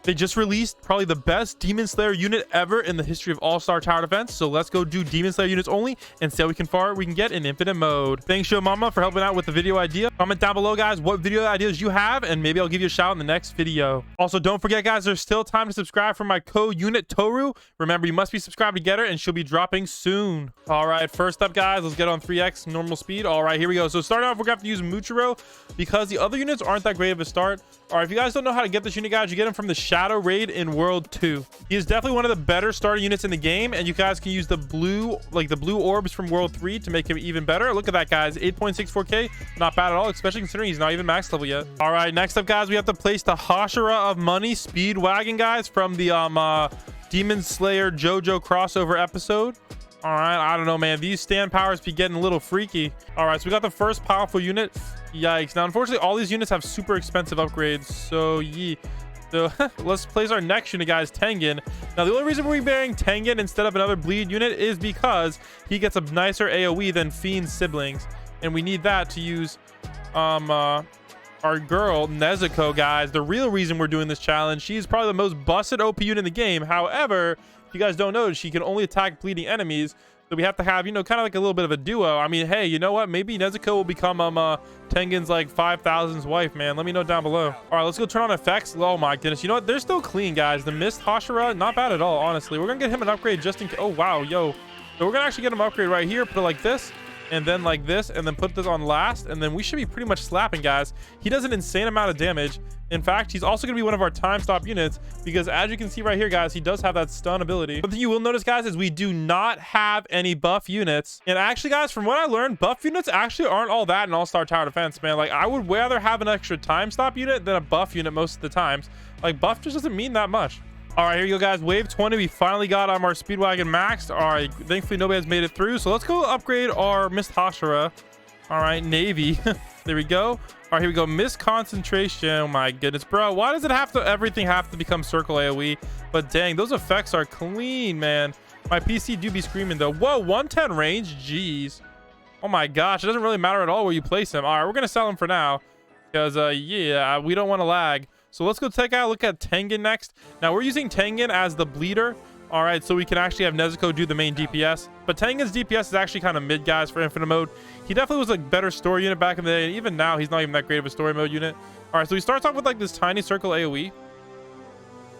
They just released probably the best Demon Slayer unit ever in the history of All-Star Tower Defense. So let's go do Demon Slayer units only and see how far we can get in infinite mode. Thanks, Show Mama, for helping out with the video idea. Comment down below, guys, what video ideas you have, and maybe I'll give you a shout in the next video. Also, don't forget, guys, there's still time to subscribe for my co-unit Toru. Remember, you must be subscribed to get her, and she'll be dropping soon. All right, first up, guys, let's get on 3x normal speed. All right, here we go. So starting off, we're gonna have to use Muchiro because the other units aren't that great of a start. All right, if you guys don't know how to get this unit, guys, you get him from the Shadow Raid in World 2. He is definitely one of the better starter units in the game, and you guys can use the blue orbs from World 3 to make him even better. Look at that, guys. 8.64k, not bad at all, especially considering he's not even max level yet. All right, next up, guys, we have to place the Hashira of Money Speedwagon, guys, from the Demon Slayer JoJo crossover episode. All right, I don't know, man, these stand powers be getting a little freaky. All right, so we got the first powerful unit. Yikes. Now, unfortunately, all these units have super expensive upgrades, so yeah. So let's place our next unit, guys, Tengen. Now, the only reason we're bearing Tengen instead of another bleed unit is because he gets a nicer AoE than Fiend's siblings, and we need that to use our girl Nezuko, guys. The real reason we're doing this challenge, she's probably the most busted OP unit in the game. However, if you guys don't know, she can only attack bleeding enemies, so we have to have, you know, kind of like a little bit of a duo. I mean, hey, you know what? Maybe Nezuko will become Tengen's like 5,000's wife, man. Let me know down below. All right, let's go turn on effects. Oh my goodness, you know what? They're still clean, guys. The Mist Hashira, not bad at all, honestly. We're gonna get him an upgrade just in case. Oh wow, yo. So we're gonna actually get him an upgrade right here. Put it like this, and then like this, and then put this on last, and then we should be pretty much slapping, guys. He does an insane amount of damage. In fact, he's also going to be one of our time stop units because, as you can see right here, guys, he does have that stun ability. One thing you will notice, guys, is we do not have any buff units. And actually, guys, from what I learned, buff units actually aren't all that in All-Star Tower Defense, man. Like, I would rather have an extra time stop unit than a buff unit most of the times. Like, buff just doesn't mean that much. All right, here you go, guys. Wave 20, we finally got our Speedwagon maxed. All right, thankfully nobody has made it through, so let's go upgrade our Mist Hashira. All right, Navy. There we go. All right, here we go. Mist Concentration. Oh my goodness, bro, why does it have to everything have to become circle AoE? But dang, those effects are clean, man. My PC do be screaming though. Whoa, 110 range. Jeez. Oh my gosh, it doesn't really matter at all where you place him. All right, we're gonna sell him for now because yeah, we don't want to lag. So let's go take a look at Tengen next. Now we're using Tengen as the bleeder. All right, so we can actually have Nezuko do the main DPS. But Tengen's DPS is actually kind of mid, guys, for infinite mode. He definitely was a better story unit back in the day, and even now he's not even that great of a story mode unit. All right, so he starts off with like this tiny circle AoE.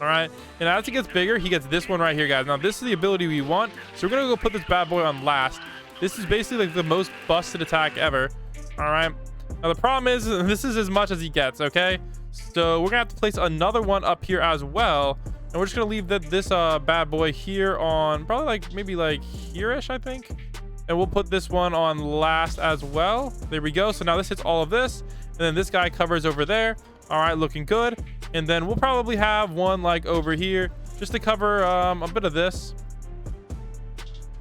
All right, and as he gets bigger, he gets this one right here, guys. Now this is the ability we want, so we're gonna go put this bad boy on last. This is basically like the most busted attack ever. All right, now the problem is this is as much as he gets. Okay, so we're gonna have to place another one up here as well. And we're just gonna leave this bad boy here on probably like maybe like here-ish, I think. And we'll put this one on last as well. There we go. So now this hits all of this, and then this guy covers over there. All right, looking good. And then we'll probably have one like over here just to cover a bit of this.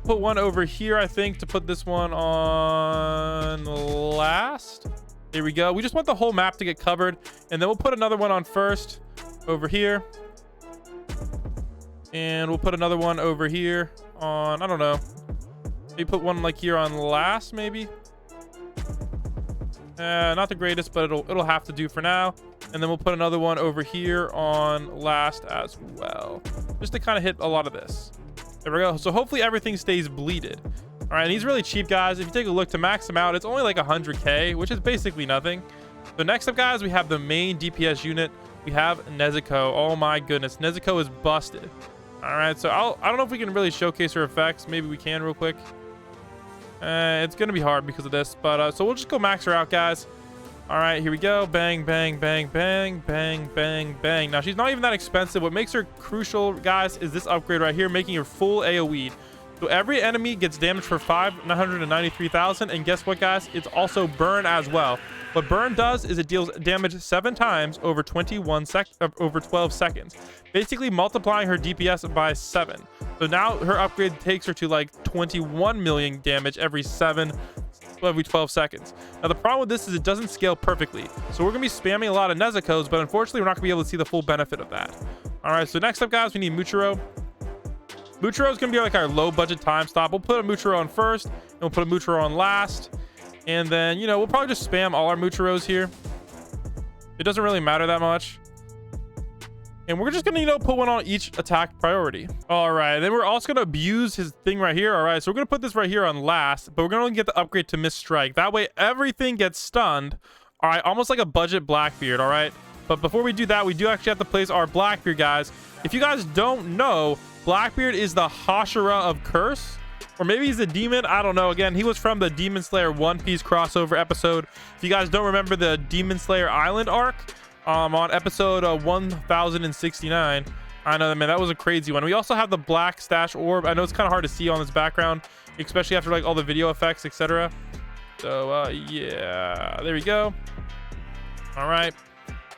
Put one over here, I think, to put this one on last. There we go. We just want the whole map to get covered, and then we'll put another one on first over here. And we'll put another one over here on, I don't know, maybe put one like here on last, maybe. Not the greatest, but it'll have to do for now. And then we'll put another one over here on last as well, just to kind of hit a lot of this. There we go. So hopefully everything stays bleeded. All right, and he's really cheap, guys. If you take a look to max him out, it's only like 100k, which is basically nothing. So next up, guys, we have the main DPS unit. We have Nezuko. Oh my goodness, Nezuko is busted. All right, so I don't know if we can really showcase her effects. Maybe we can real quick. It's gonna be hard because of this, but so we'll just go max her out, guys. All right, here we go. Bang, bang, bang, bang, bang, bang, bang. Now she's not even that expensive. What makes her crucial, guys, is this upgrade right here, making her full AoE. So every enemy gets damage for 993,000, and guess what, guys? It's also burn as well. What burn does is it deals damage 7 times over 12 seconds, basically multiplying her DPS by 7. So now her upgrade takes her to like 21 million damage every 12 seconds. Now the problem with this is it doesn't scale perfectly, so we're gonna be spamming a lot of Nezuko's, but unfortunately we're not gonna be able to see the full benefit of that. All right, so next up, guys, we need Muchiro. Muchiro is gonna be like our low budget time stop. We'll put a Muchiro on first, and we'll put a Muchiro on last. And then, you know, we'll probably just spam all our Muchiros here. It doesn't really matter that much. And we're just gonna, you know, put one on each attack priority. All right, then we're also gonna abuse his thing right here. All right, so we're gonna put this right here on last, but we're gonna only get the upgrade to miss strike. That way everything gets stunned. All right, almost like a budget Blackbeard. All right, but before we do that, we do actually have to place our Blackbeard, guys. If you guys don't know, Blackbeard is the Hashira of Curse, or maybe he's a demon. I don't know. Again, he was from the Demon Slayer One Piece crossover episode. If you guys don't remember the Demon Slayer Island arc, on episode 1069, I know that, man, that was a crazy one. We also have the black stash orb. I know it's kind of hard to see on this background, especially after like all the video effects, etc. So yeah, there we go. All right,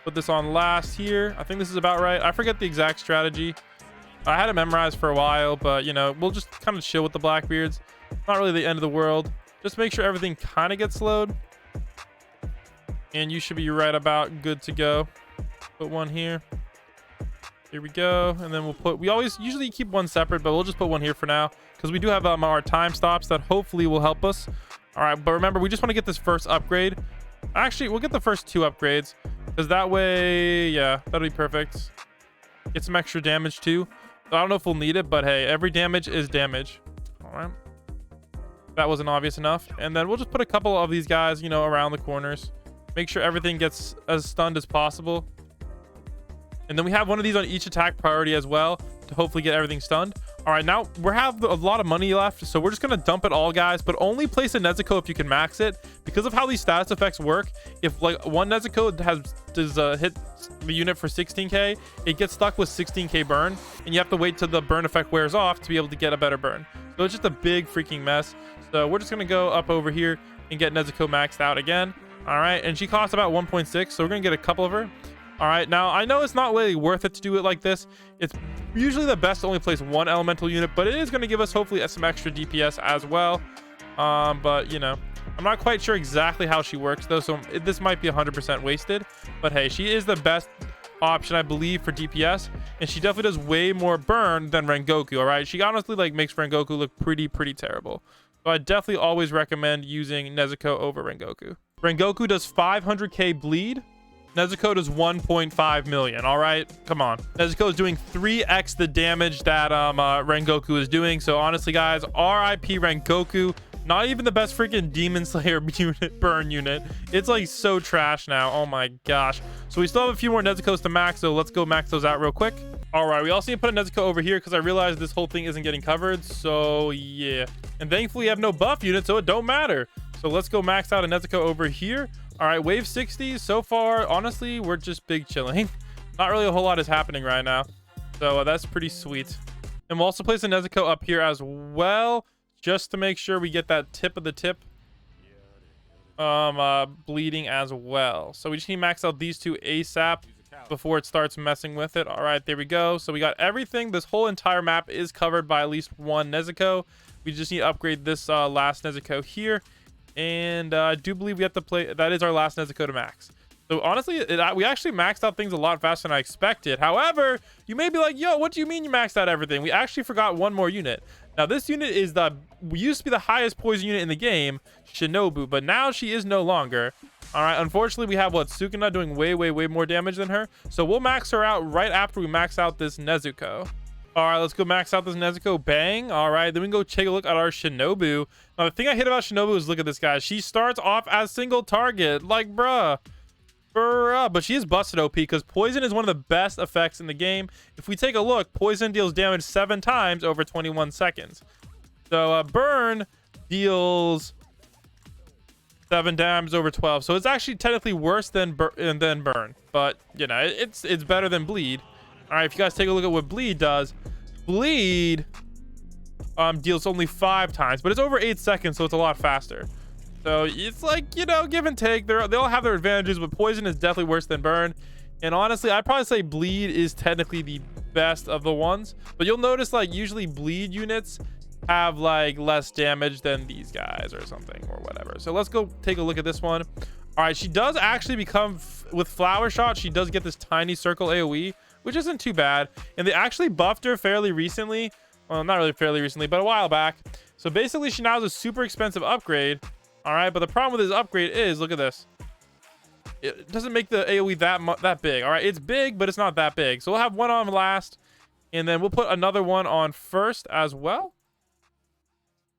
put this on last here. I think this is about right. I forget the exact strategy. I had it memorized for a while, but you know, we'll just kind of chill with the Blackbeards. Not really the end of the world. Just make sure everything kind of gets slowed, and you should be right about good to go. Put one here. Here we go. And then we'll put, we always usually keep one separate, but we'll just put one here for now because we do have our time stops that hopefully will help us. All right, but remember, we just want to get this first upgrade. Actually, we'll get the first 2 upgrades because that way, yeah, that'll be perfect. Get some extra damage too. I don't know if we'll need it, but hey, every damage is damage. All right, that wasn't obvious enough. And then we'll just put a couple of these guys, you know, around the corners. Make sure everything gets as stunned as possible. And then we have one of these on each attack priority as well to hopefully get everything stunned. All right, now we have a lot of money left, so we're just going to dump it all, guys, but only place a Nezuko if you can max it. Because of how these status effects work, if like one Nezuko does hit the unit for 16k, it gets stuck with 16k burn, and you have to wait till the burn effect wears off to be able to get a better burn. So it's just a big freaking mess. So we're just going to go up over here and get Nezuko maxed out again. All right, and she costs about 1.6, so we're gonna get a couple of her. All right, now I know it's not really worth it to do it like this. It's usually the best to only place one elemental unit, but it is going to give us hopefully some extra DPS as well. But you know, I'm not quite sure exactly how she works though, so this might be 100% wasted. But hey, she is the best option, I believe, for DPS, and she definitely does way more burn than Rengoku. All right, she honestly like makes Rengoku look pretty terrible. So I definitely always recommend using Nezuko over Rengoku. Rengoku does 500k bleed. Nezuko does 1.5 million. All right, come on. Nezuko is doing 3x the damage that Rengoku is doing. So honestly, guys, RIP Rengoku. Not even the best freaking Demon Slayer unit, burn unit. It's like so trash now. Oh my gosh. So we still have a few more Nezukos to max, so let's go max those out real quick. All right, we also need to put a Nezuko over here because I realized this whole thing isn't getting covered. So yeah, and thankfully we have no buff unit, so it don't matter. So let's go max out a Nezuko over here. All right, wave 60. So far, honestly, we're just big chilling. Not really a whole lot is happening right now. So that's pretty sweet. And we'll also place a Nezuko up here as well, just to make sure we get that tip of the tip bleeding as well. So we just need to max out these two ASAP before it starts messing with it. All right, there we go. So we got everything. This whole entire map is covered by at least one Nezuko. We just need to upgrade this last Nezuko here. And I do believe we have to play, that is our last Nezuko to max. So honestly, we actually maxed out things a lot faster than I expected. However, you may be like, yo, what do you mean you maxed out everything? We actually forgot one more unit. Now this unit is we used to be the highest poison unit in the game, Shinobu, but now she is no longer. All right, unfortunately we have Sukuna doing way more damage than her. So we'll max her out right after we max out this Nezuko. All right, let's go max out this Nezuko. Bang. All right, then we can go take a look at our Shinobu. Now the thing I hate about Shinobu is, look at this guy. She starts off as single target, like bruh, but she is busted OP because poison is one of the best effects in the game. If we take a look, poison deals damage 7 times over 21 seconds. So burn deals 7 times over 12. So it's actually technically worse than burn, but you know, it's better than bleed. All right, if you guys take a look at what bleed does, bleed deals only 5 times, but it's over 8 seconds, so it's a lot faster. So it's like, you know, give and take. They all have their advantages, but poison is definitely worse than burn. And honestly, I'd probably say bleed is technically the best of the ones. But you'll notice, like, usually bleed units have like less damage than these guys or something or whatever. So let's go take a look at this one. All right, she does actually become, with Flower Shot, she does get this tiny circle AoE, which isn't too bad. And they actually buffed her fairly recently. Well, not really fairly recently, but a while back. So basically, she now has a super expensive upgrade. All right, but the problem with this upgrade is, look at this. it doesn't make the AoE that big. All right, it's big, but it's not that big. So we'll have one on last, and then we'll put another one on first as well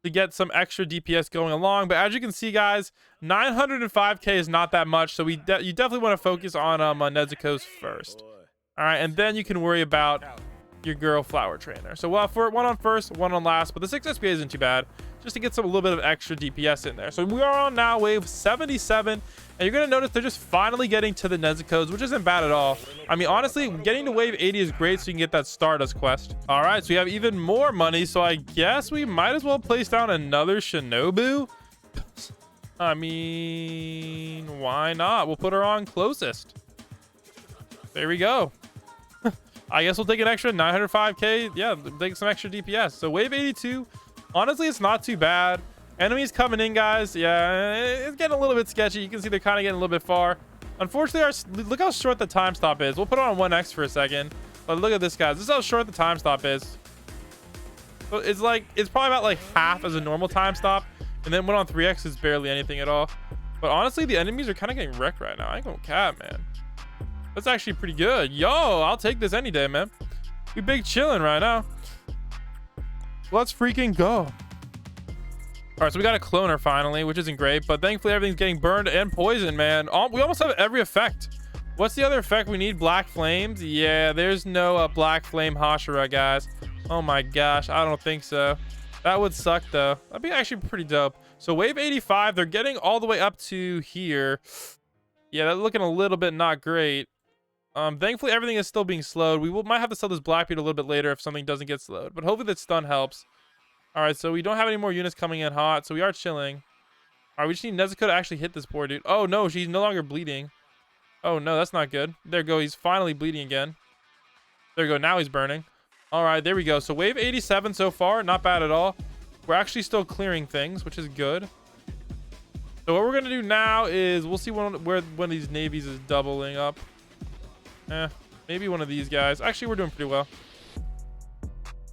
to get some extra DPS going along. But as you can see, guys, 905k is not that much, so you definitely want to focus on Nezuko's first. All right, and then you can worry about your girl flower trainer. So we'll have one on first, one on last, but the 6 SPA isn't too bad, just to get a little bit of extra DPS in there. So we are on now wave 77, and you're gonna notice they're just finally getting to the Nezuko's, which isn't bad at all. I mean, honestly, getting to wave 80 is great, so you can get that Stardust quest. All right, so we have even more money, so I guess we might as well place down another Shinobu. I mean, why not? We'll put her on closest. There we go. I guess we'll take an extra 905k. Yeah, take some extra DPS. So wave 82, honestly, it's not too bad. Enemies coming in, guys. Yeah, it's getting a little bit sketchy. You can see they're kind of getting a little bit far. Unfortunately, look how short the time stop is. We'll put it on 1x for a second. But look at this, guys. This is how short the time stop is. So it's probably about like half as a normal time stop. And then when on 3x is barely anything at all. But honestly, the enemies are kind of getting wrecked right now. I ain't gonna cap, man. That's actually pretty good. Yo, I'll take this any day, man. We big chilling right now. Let's freaking go. All right, so we got a cloner finally, which isn't great, but thankfully everything's getting burned and poisoned, man. We almost have every effect. What's the other effect we need? Black flames? Yeah, there's no black flame Hashira, guys. Oh my gosh, I don't think so. That would suck though. That'd be actually pretty dope. So wave 85, they're getting all the way up to here. Yeah, that's looking a little bit not great. Thankfully everything is still being slowed. Might have to sell this Blackbeard a little bit later if something doesn't get slowed, but hopefully that stun helps. All right, so we don't have any more units coming in hot, so we are chilling. All right, we just need Nezuko to actually hit this poor dude. Oh no, she's no longer bleeding. Oh no, that's not good. There we go, he's finally bleeding again. There we go, now he's burning. All right, there we go. So wave 87 so far, not bad at all. We're actually still clearing things, which is good. So what we're gonna do now is we'll see where one of these navies is doubling up. Maybe one of these guys. Actually, we're doing pretty well.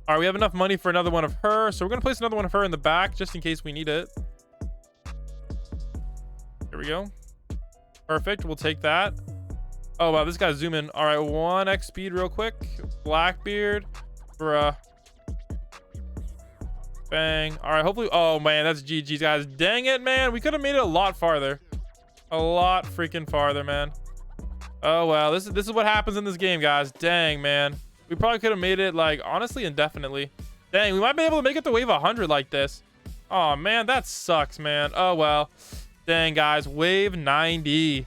All right, we have enough money for another one of her, so we're gonna place another one of her in the back just in case we need it. Here we go. Perfect, we'll take that. Oh wow, this guy's zooming. All right, 1x speed real quick. Blackbeard, bruh. Bang. All right, hopefully. Oh man, that's GG's, guys. Dang it, man. We could have made it a lot farther. A lot freaking farther, man. Oh well, this is what happens in this game, guys. Dang, man. We probably could have made it, like, honestly, indefinitely. Dang, we might be able to make it to wave 100 like this. Oh man, that sucks, man. Oh well. Dang, guys. Wave 90.